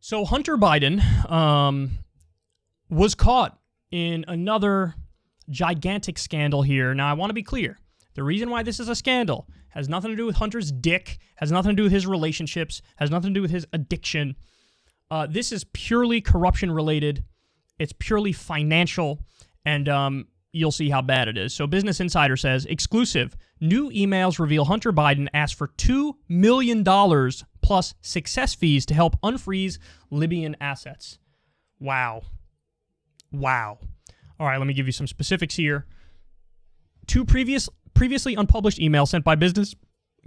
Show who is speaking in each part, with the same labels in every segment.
Speaker 1: So Hunter Biden was caught in another gigantic scandal here. Now, I want to be clear. The reason why this is a scandal has nothing to do with Hunter's dick, has nothing to do with his relationships, has nothing to do with his addiction. This is purely corruption related. It's purely financial, and you'll see how bad it is. So Business Insider says, exclusive, new emails reveal Hunter Biden asked for $2 million plus success fees to help unfreeze Libyan assets. Wow. All right, let me give you some specifics here. Two previously unpublished emails sent by business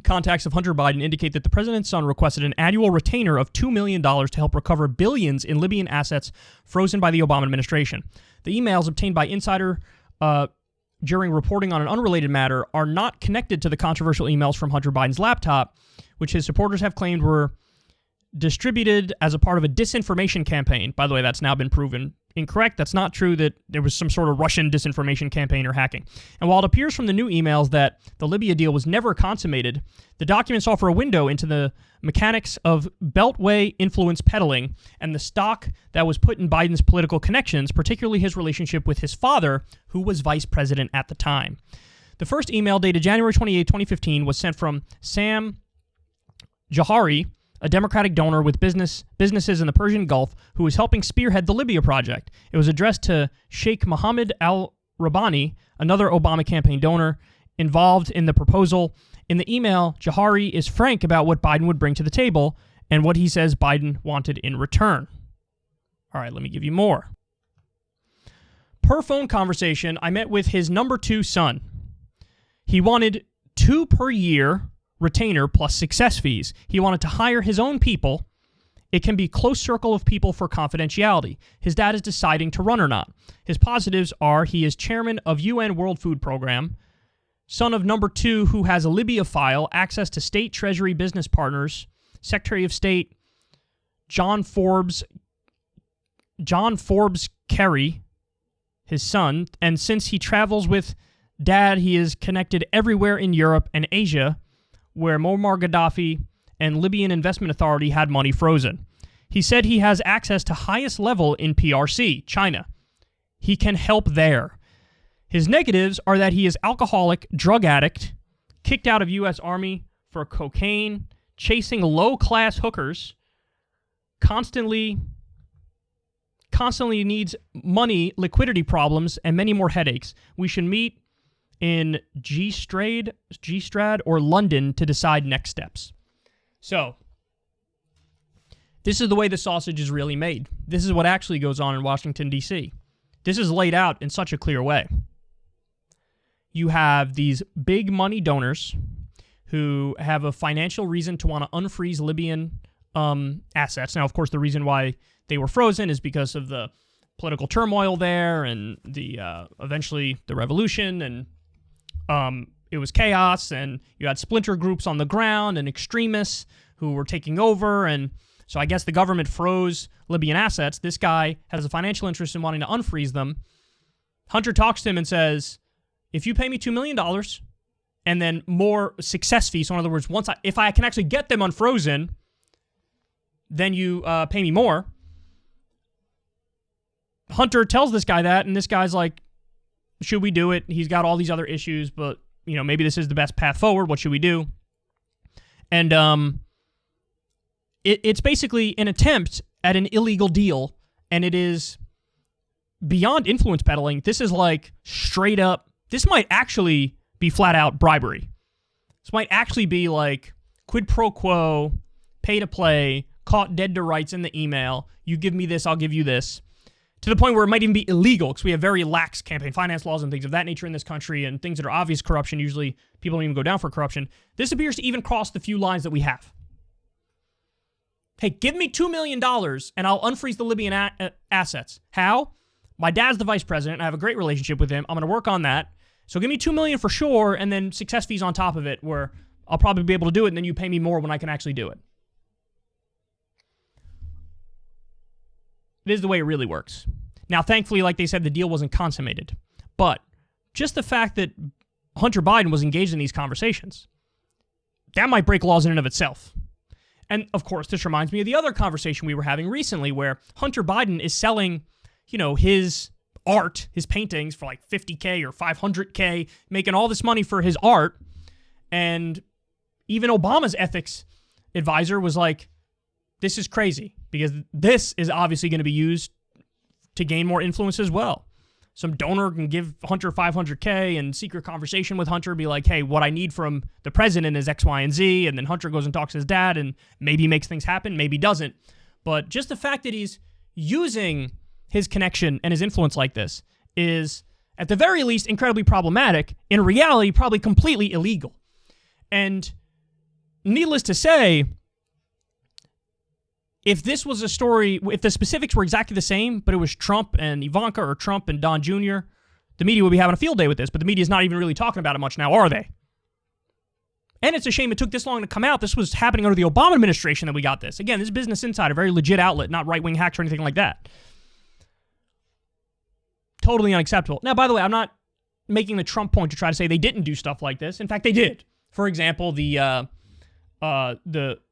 Speaker 1: contacts of Hunter Biden indicate that the president's son requested an annual retainer of $2 million to help recover billions in Libyan assets frozen by the Obama administration. The emails obtained by Insider during reporting on an unrelated matter are not connected to the controversial emails from Hunter Biden's laptop, which his supporters have claimed were distributed as a part of a disinformation campaign. By the way, that's now been proven incorrect. That's not true that there was some sort of Russian disinformation campaign or hacking. And while it appears from the new emails that the Libya deal was never consummated, the documents offer a window into the mechanics of Beltway influence peddling and the stock that was put in Biden's political connections, particularly his relationship with his father, who was vice president at the time. The first email, dated January 28, 2015, was sent from Sam Jahari, a Democratic donor with businesses in the Persian Gulf who was helping spearhead the Libya project. It was addressed to Sheikh Mohammed al-Rabani, another Obama campaign donor, involved in the proposal. In the email, Jahari is frank about what Biden would bring to the table and what he says Biden wanted in return. All right, let me give you more. Per phone conversation, I met with his number 2 son. He wanted 2 per year retainer plus success fees. He wanted to hire his own people. It can be close circle of people for confidentiality. His dad is deciding to run or not. His positives are he is chairman of UN World Food Program, son of number 2 who has a Libya file, access to state treasury business partners, Secretary of State John Forbes Kerry, his son, and since he travels with dad, he is connected everywhere in Europe and Asia, where Muammar Gaddafi and Libyan Investment Authority had money frozen. He said he has access to highest level in PRC, China. He can help there. His negatives are that he is alcoholic, drug addict, kicked out of U.S. Army for cocaine, chasing low-class hookers, constantly needs money, liquidity problems, and many more headaches. We should meet in G-Strad or London to decide next steps. So, this is the way the sausage is really made. This is what actually goes on in Washington, D.C. This is laid out in such a clear way. You have these big money donors who have a financial reason to want to unfreeze Libyan assets. Now, of course, the reason why they were frozen is because of the political turmoil there and the eventually the revolution, and it was chaos, and you had splinter groups on the ground and extremists who were taking over, and so I guess the government froze Libyan assets. This guy has a financial interest in wanting to unfreeze them. Hunter talks to him and says, if you pay me $2 million and then more success fees, so in other words, if I can actually get them unfrozen, then you pay me more. Hunter tells this guy that, and this guy's like, should we do it? He's got all these other issues, but, maybe this is the best path forward. What should we do? And it's basically an attempt at an illegal deal, and it is beyond influence peddling. This is like straight up, this might actually be flat out bribery. This might actually be like quid pro quo, pay to play, caught dead to rights in the email. You give me this, I'll give you this. To the point where it might even be illegal, because we have very lax campaign finance laws and things of that nature in this country, and things that are obvious corruption. Usually people don't even go down for corruption. This appears to even cross the few lines that we have. Hey, give me $2 million and I'll unfreeze the Libyan assets. How? My dad's the vice president. I have a great relationship with him. I'm going to work on that. So give me $2 million for sure, and then success fees on top of it, where I'll probably be able to do it, and then you pay me more when I can actually do it. It is the way it really works. Now, thankfully, like they said, the deal wasn't consummated. But just the fact that Hunter Biden was engaged in these conversations, that might break laws in and of itself. And of course, this reminds me of the other conversation we were having recently where Hunter Biden is selling, his art, his paintings for like $50K or $500K, making all this money for his art. And even Obama's ethics advisor was like, this is crazy because this is obviously going to be used to gain more influence as well. Some donor can give Hunter $500K and secret conversation with Hunter, be like, hey, what I need from the president is X, Y, and Z. And then Hunter goes and talks to his dad and maybe makes things happen, maybe doesn't. But just the fact that he's using his connection and his influence like this is, at the very least, incredibly problematic. In reality, probably completely illegal. And needless to say, if this was a story, if the specifics were exactly the same, but it was Trump and Ivanka or Trump and Don Jr., the media would be having a field day with this, but the media's not even really talking about it much now, are they? And it's a shame it took this long to come out. This was happening under the Obama administration that we got this. Again, this is Business Insider, a very legit outlet, not right-wing hacks or anything like that. Totally unacceptable. Now, by the way, I'm not making the Trump point to try to say they didn't do stuff like this. In fact, they did. For example, the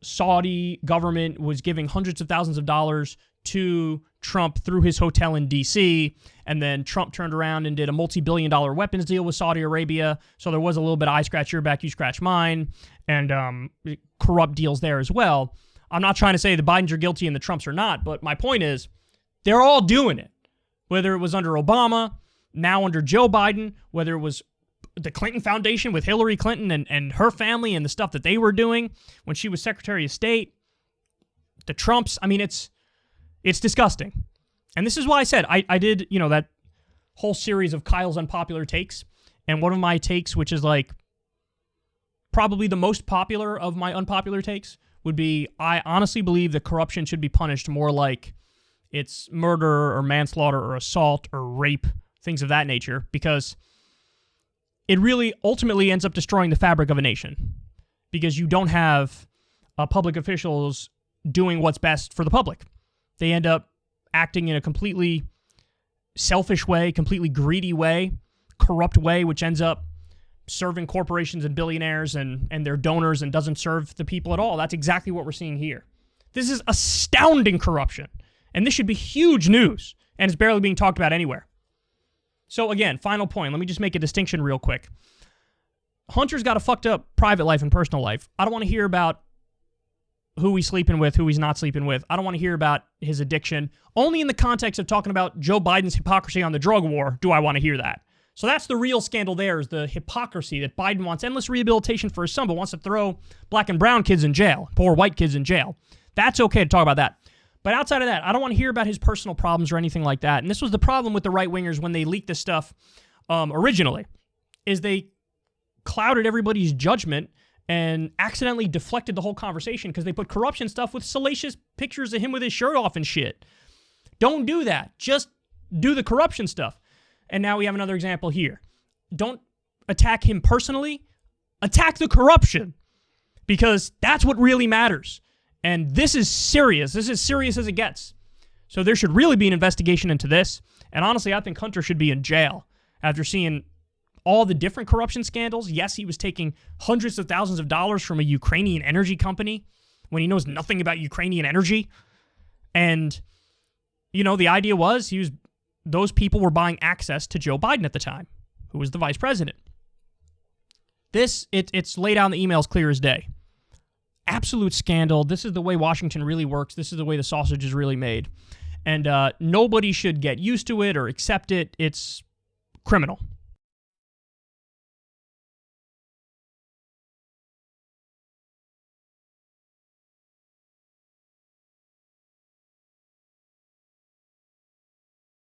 Speaker 1: Saudi government was giving hundreds of thousands of dollars to Trump through his hotel in D.C., and then Trump turned around and did a multi-billion-dollar weapons deal with Saudi Arabia, so there was a little bit of I scratch your back, you scratch mine, and corrupt deals there as well. I'm not trying to say the Bidens are guilty and the Trumps are not, but my point is, they're all doing it. Whether it was under Obama, now under Joe Biden, whether it was the Clinton Foundation with Hillary Clinton and her family and the stuff that they were doing when she was Secretary of State, the Trumps, I mean, it's disgusting. And this is why I said I did, that whole series of Kyle's unpopular takes. And one of my takes, which is like probably the most popular of my unpopular takes, would be I honestly believe that corruption should be punished more like it's murder or manslaughter or assault or rape, things of that nature, because it really ultimately ends up destroying the fabric of a nation because you don't have public officials doing what's best for the public. They end up acting in a completely selfish way, completely greedy way, corrupt way, which ends up serving corporations and billionaires and their donors and doesn't serve the people at all. That's exactly what we're seeing here. This is astounding corruption, and this should be huge news, and it's barely being talked about anywhere. So again, final point. Let me just make a distinction real quick. Hunter's got a fucked up private life and personal life. I don't want to hear about who he's sleeping with, who he's not sleeping with. I don't want to hear about his addiction. Only in the context of talking about Joe Biden's hypocrisy on the drug war do I want to hear that. So that's the real scandal there, is the hypocrisy that Biden wants endless rehabilitation for his son, but wants to throw black and brown kids in jail, poor white kids in jail. That's okay to talk about that. But outside of that, I don't want to hear about his personal problems or anything like that. And this was the problem with the right-wingers when they leaked this stuff originally, is they clouded everybody's judgment and accidentally deflected the whole conversation because they put corruption stuff with salacious pictures of him with his shirt off and shit. Don't do that. Just do the corruption stuff. And now we have another example here. Don't attack him personally. Attack the corruption, because that's what really matters. And this is serious. This is serious as it gets. So there should really be an investigation into this. And honestly, I think Hunter should be in jail after seeing all the different corruption scandals. Yes, he was taking hundreds of thousands of dollars from a Ukrainian energy company when he knows nothing about Ukrainian energy. And, the idea was those people were buying access to Joe Biden at the time, who was the vice president. It's laid out in the emails clear as day. Absolute scandal. This is the way Washington really works. This is the way the sausage is really made. And nobody should get used to it or accept it. It's criminal.